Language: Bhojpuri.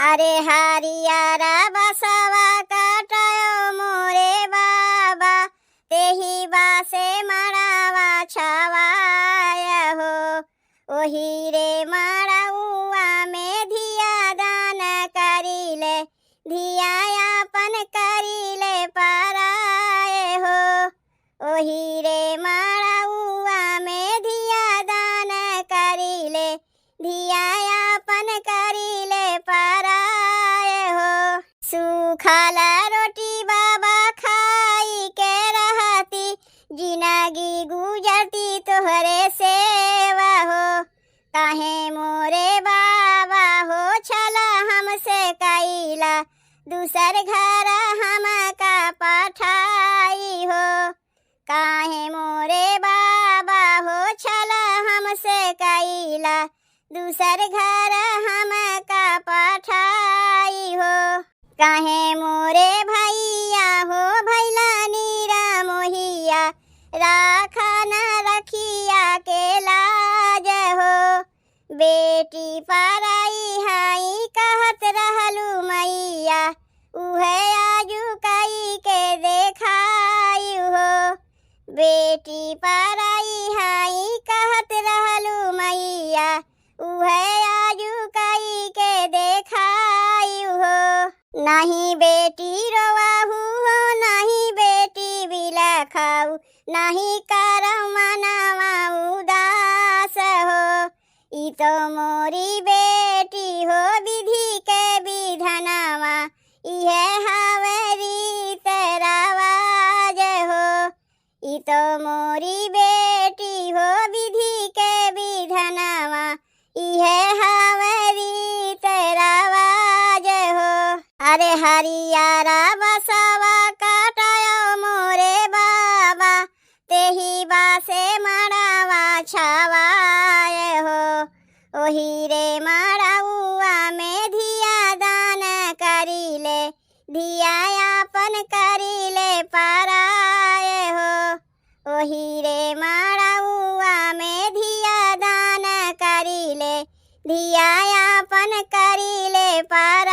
अरे हरियारा बसवा काटायो मोरे बाबा, तेही बासे मड़ावा छवाय हो। ओही रे मड़उआ में धिया दान करिले, धियापन करिले पराय हो। ओही रे मड़उआ में धिया दान करिले, धियापन करिले पराय हो। सूखल रोटी बाबा खाई के रहती, जिंदगी गुजरती तोहरे सेवा हो। काहे मोरे बाबा हो छला हमसे कैला, दूसर घर हम का पठाई हो। काहे मोरे बाबा हो छला हमसे कैला, दूसर घर हम का पठाई हो। काहे मोरे भैया हो भैला नीरा मोहिया, राखा न रखिया के लाज हो। बेटी पराई हाई कहत रहलू मैया, उहे आजू कई के देखाई हो। बेटी पराई हाई कहत रहलू मैया, उहे आजू कई के देखाई हो। नहीं बेटी रोवाहू हो, नहीं बेटी बिलखाऊ, नहीं करौ मनवा उदास हो। ई तो मोरी बेटी हो विधि के विधनवा, इहे हवे रीत रवाज हो। ई तो मोरी बेटी हो विधि के विधनवा, इहे हवे रीत रवाज हो। अरे हरियारा बसवा काटायो मोरे बाबा, तेही बासे मड़ावा छवाय हो। ओही रे मड़उआ में धिया दान करिले, धियापन करिले पराय हो। ओही रे मड़उआ में धिया दान करिले, धियापन करिले पराय